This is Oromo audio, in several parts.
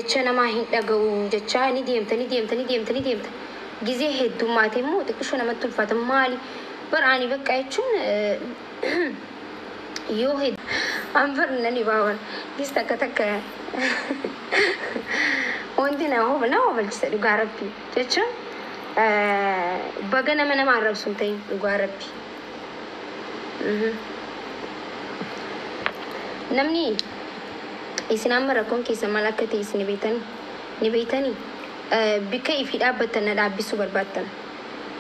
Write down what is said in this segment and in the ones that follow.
jecha namaa hin dhaga'u jecha ni deemta gizee heddummaate immoo xiqqishoo namatti ulfaata maali baraani bakka jechuun yoo ambar nani baawan gis takka wanti na hobalchisa dhugaa rabbii jechuun baga nama arrabsuun ta'in dhugaa rabbii namni isin amma rakkoon keessa maal akka ta'e isin ni beeytanii bika ifii dhaabbatan na dhaabbisuu barbaaddan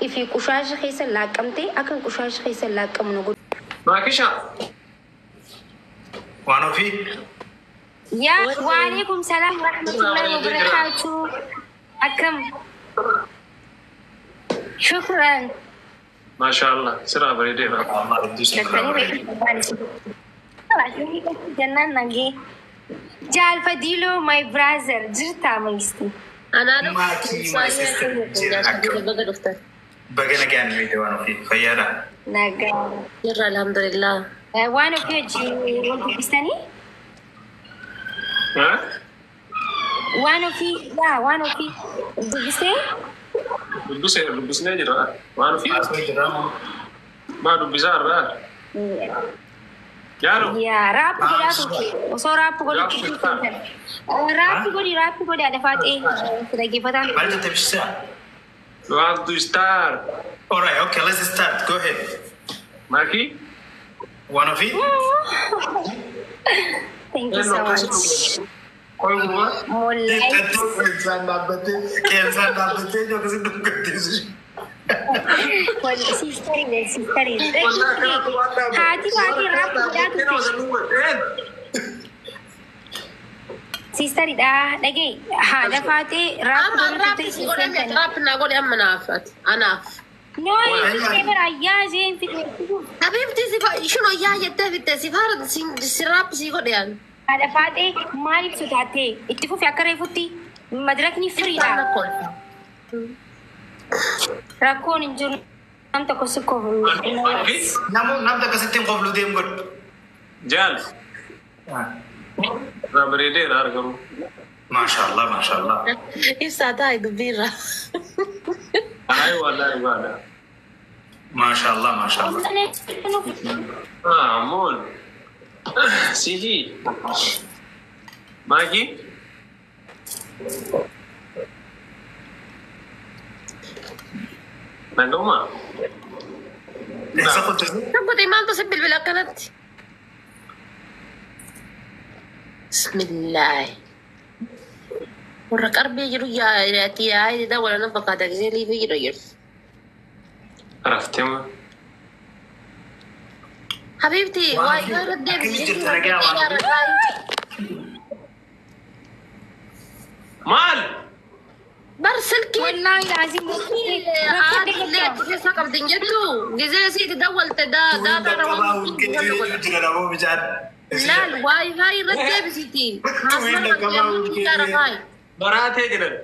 ifii qushaasha keessa laaqamtee akan qushaasha keessa laaqamu na godhu. Maakisha. Waan ofii. Yaa waalaikum salaam wa rahmatullahi wa barakatuh. Akkam. Shukran. Mashallah. Sira bareedeera. Jannaan nagee. Jaal Fadilo my brother jirta magisti. Ana Bagana kan video waan ofii fayyaadha. Nagaa. Jirra alhamdulillah. Waan ofii hojii wal dubbistanii? Waan ofii dubbistee? Dubbisnee jira. Waan ofii jira. Maa dubbisaa irraa? Yaaro. Yaa raappi godhaatu osoo raappi godhi ada faatee dhaggeeffataan. Maal jettee bishisa? You want to start? All right, okay, let's start. Go ahead. Maki? One of it? Thank you so much. Sister dah, lagi ada Fatih rap na gode amma naafat anaaf. No, never ayah Zain fit. Habibti shino yaa yette fitte sifar sirap si godean. Ada Fatih Malik sudate. Ittifu fi akare futti madrak ni free dah. Rakon injun nanti kau suka. Nam tak kesetim kau belum dem god. Jal. Berede rar kamu. Mashallah. Isada itu bira. Ayo wala. Mashallah. Amol. Siji. Magi. Nandoma. Takut iman tu sebil bila kanat. Bismillah. Orang karbi jiru ya tiada ida wala nampak ada gini livi jiru jiru. Araftem. Habibti, wah itu dia Mal. برسلكي والله لازم عاد ليه تحسها قبل دنجتو جزء سيد دول تدا لا الواي فاي رتب سيتي برات هي كده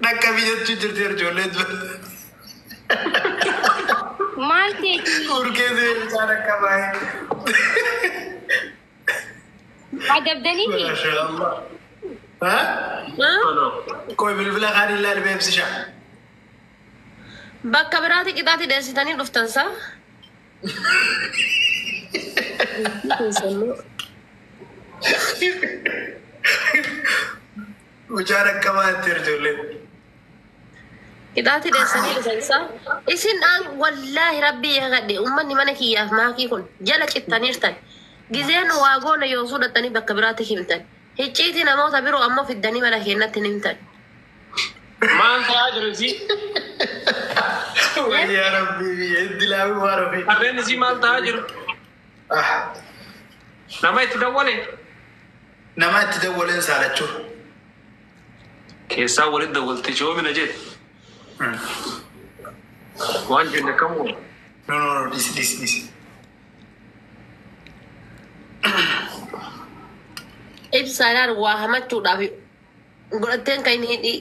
نكا بيجت تجر جولد مالتي और कैसे बेचारा कमाए عجبتني माशाल्लाह कोई बिल्कुल खाली लाल बेब्स शा bakka biraati qixaati dheessitanii dhuftan saa बेचारा कमाए तेरे जोले qixaati dheessanii dhufan saa isin aan wallaahi rabbii yagadhe ummanni mana kiyyaaf maakii kun jala cittaniirtan gizeen waa goona yoo suudhattanii bakka biraatti himtan hicciiti namoota biroo ammoo fiddanii mana keenyatti himtan maan ta'aa jiru si ya rabbi dilaawi waa rabbi arreen si maal ta'aa jiru nama itti dawwaleen saalachuu keessaa walitti dawwalte joomina jedhe waan jenne kamu no this ibsaadhaan waa hamachuudhaaf godhatteen kan hin hidhii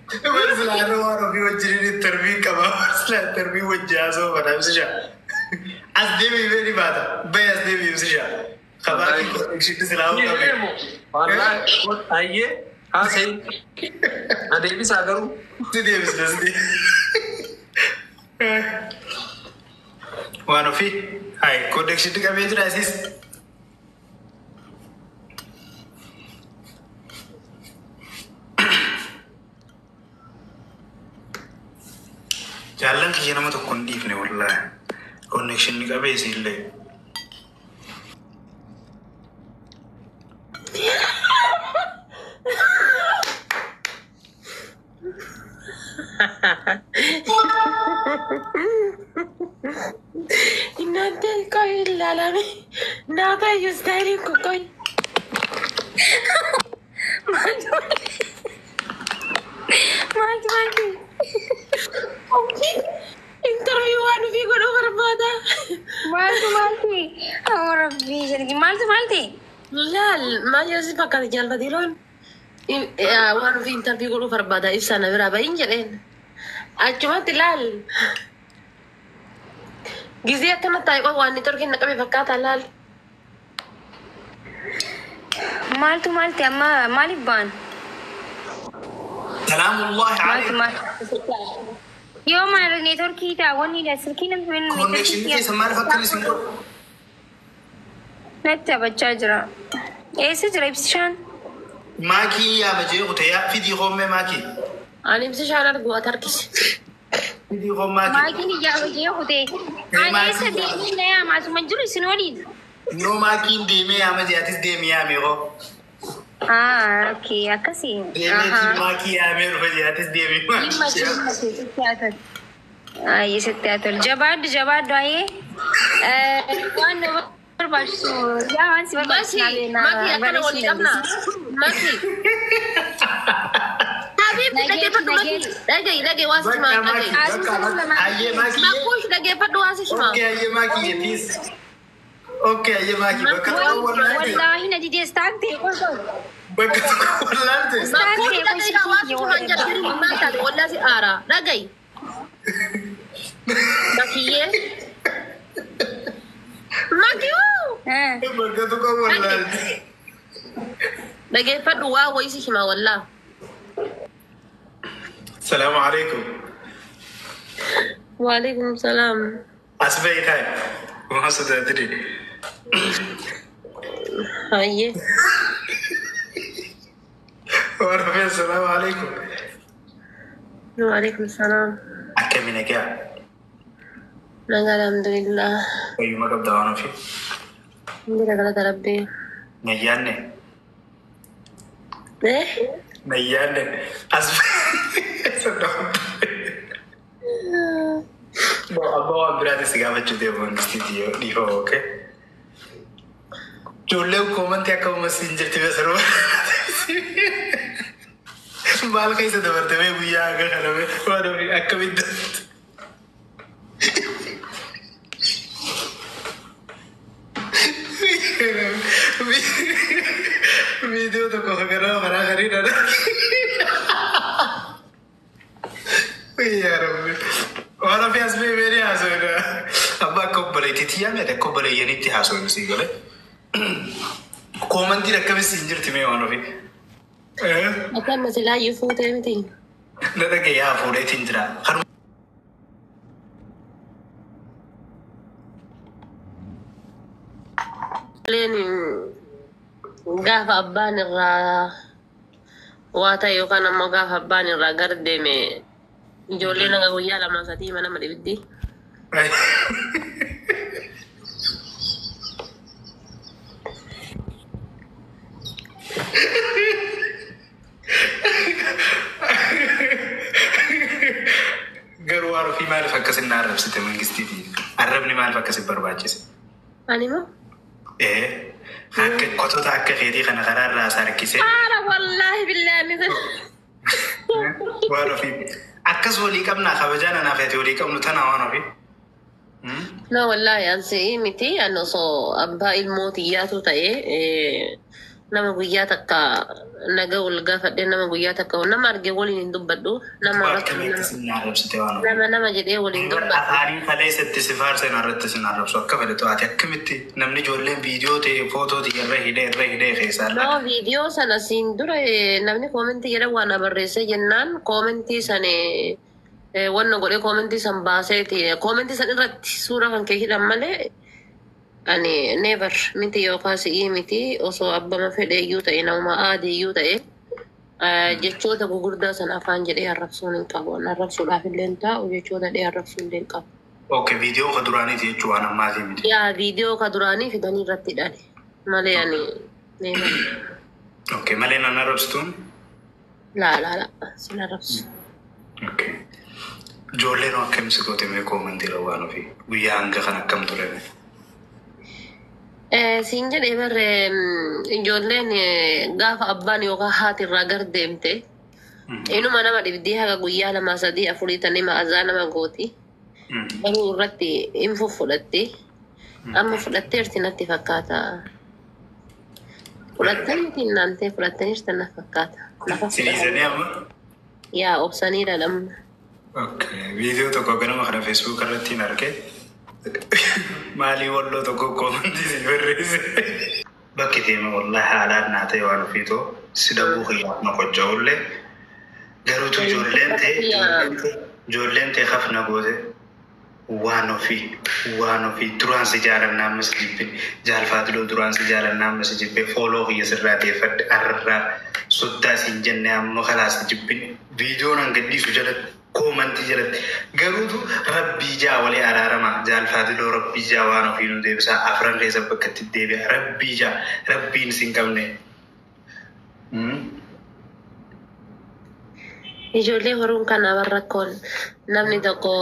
بس لا أنا وأنا في وجهي التربية كمان بس لا التربية وجهها سوف أنا مسجع أصدقائي بيني بعد بيا أصدقائي مسجع خبرك شيء سلاو كمان والله أيه سي ada bisa garu سيدي بس سيدي وأنا في هاي كودك شيء كمان يجري أسيس jalan kaya nama tu kondif ni wallah connection ni kabe sile Inante koi lalami. Nada yustari ko koi. Mati. Interview anu fi ko do barbada. Malti. Oh Rabbi, jadi malti. Lal, ma yasi pakal jalba dilon. Wanu fi interview ko do barbada ifsana berapa injeren. Acuma tilal. Gizi akana tayo ko wani turkin na kami fakata lal. Malti, amma maliban. سلام الله Malti. عليك يوم على النيتوركي تعاوني لسلكي من connection ni semar fakir semua نتا بتشاجرا ايه سجرا بسشان maki ya baje utaya video home maki Ani bisa sharar gua tarkis. video home maki ما كني جاوا جيه هدي أنا إيش دي نيا ما سو منجول سنولين no maki deme ya maje atis deme ya mero أوكي أكسي deme maki ya mero baje atis deme لما تيجي أي ستاتر جباد داي وأنا بربشوا يا أنسي Maki akan wali kamna. Maki. Habib lagi padu lagi wasis ma lagi. aye maki Makush lagi padu wasis ma. okay aye maki ya please okay aye maki bakat awal والله هنا دي استعدي bakat awal Makush lagi wasis ma jadi mata wala si ara. Lagi. Maki ye. Maki bakat awal lagi padu wa wasis ma wala. السلام عليكم Waalaikum salam. أسبوعي تاي ما صدقتني Aye. ورحمة السلام عليكم Waalaikum salam. أكمل كيا Naga alhamdulillah. أي ما قبض أنا في Hindi na kala rabbi. نيانة نيانة أسبوعي Bawa berarti segala macam dia pun studio di ho, okay? Jual komen tiap kau messenger tiba seru. Bal kayak itu bertemu buaya agak kalau waduh aku minta. Video tu kau kerana marah kari nada. يا ربي وانا في اسمي ميري حسون ابا كوبلي تيتيا ميري كوبلي يعني تي حسون سيغله كومنتي ركب سينجر تيمي وانا في Akan masih layu foto miti. لا ده يا فوري تنجرا خر Leni gaafa abbaan irraa waa ta'e yookaan ammoo gaafa abbaan irraa gara deeme ijoollee naga guyyaa lama sadii mana nama dhibiddi. garuu fi maaliif akkasin na arrabsite mangistiitiin arrabni maaliif akkasi barbaachise Ani moo? akka kotota akka keetii kana karaa irraa sarkisee Haala wallaahi billaahi ni waan ofii akkas walii qabnaa kabajaan anaaf ati walii qabnu tana waan ofii Na wallaahi ansi miti an osoo abbaa ilmootiyyaatu ta'e nama guyyaa takka naga ol gaafadhe nama guyyaa takka nama arge waliin hin dubbadhu nama jedhee waliin dubbadhu. Afaaniin kaleessatti si faarsan irratti sin arrabsu akka fedhe to'ate akkamitti namni ijoolleen viidiyoo ta'e footoo ta'e irra hidhee keessaa laata. No viidiyoo sana siin dura namni koomentii jedhan waan barreesse jennaan koomentii sana wanna godhee koomentii san baaseeti koomentii san irratti suura kan kee hidhan malee. Ani never miti yookaas miti osoo abbama fedhe iyyuu ta'e nama aadii iyyuu ta'e jechoota gugurdaa sana afaan jedhee arrabsuun hin qabu. Arrabsuudhaaf illee taa'u jechoota dhee arrabsuu illee hin qabu. Okay, viidiyoo ka duraaniiti jechuun waan ammaatii miti. Yaa viidiyoo ka duraanii fidanii irratti hidhani. Malee ani neema. Okay, malee nan arrabstuun? La sin arrabsu. Okay. Ijoolleen akkamsi goote mee koomantii waan ofii guyyaa hanga kan akkam ture? Siin jedhee barre ijoolleen gaafa abbaan yookaan haati irraa gar deemte inuma nama dhibdii haga guyyaa 2-3 tanii ma'azaa nama gooti. Garuu irratti hin fudhatte amma fudhatteerti natti fakkaata. Fudhattaniiti naantee fudhattaniirta na fakkaata. Siisanii amma? Yaa obsaniidha lamma. Okay, viidiyoo tokko ganama kana Facebook irratti hin arge. Maalii walloo tokko koomantii si barreesse. Bakki deema wallahi haalaan naa ta'e waan ofiitoo si dhabuu hiyyaaf na qoca'ullee garuutu ijoolleen ta'e hafna goote waan ofii duraan si jaalannaa ammas jibbin jaalfaatuloo duraan si jaalannaa ammas jibbee fooloo hiyya sirraa deeffadde arraa soddaa siin jenne amma kalaas jibbin viidiyoon hangadhiisu jalatti koomantii jalatti garuutu rabbii jaa walee araarama jaalfaatuloo rabbii jaa waan ofii nu deebisaa afran keessa bakka itti deebi'a rabbii jaa rabbiin sin qabne. Ijoollee horuun kana warrakkoon namni tokko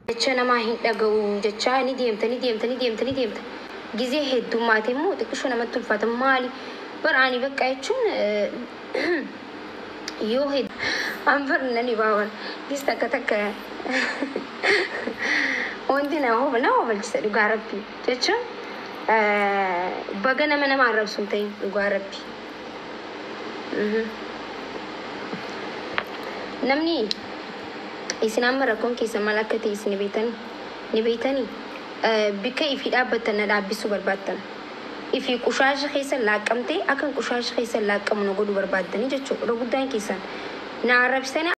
jecha namaa hin dhaga'u jecha ni deemta gizee heddummaatee immoo xiqqishoo namatti ulfaata maali baraanii bakka jechuun yoo ambar nani baawan gis takka wanti nama balchisa dhugaa rabbii jecha baga nama arrabsuun ta'in dhugaa rabbii. Namni isin amma rakkoon keessa maal akka ta'e isin ni beektanii bikka ifii dhaabbattan na dhaabbisuu barbaaddan ifii qushaasha keessa laaqqamtee akka qushaasha keessa laaqqamu na godhuu barbaaddanii jechuudha. Guddaan keessan na arrabsitanii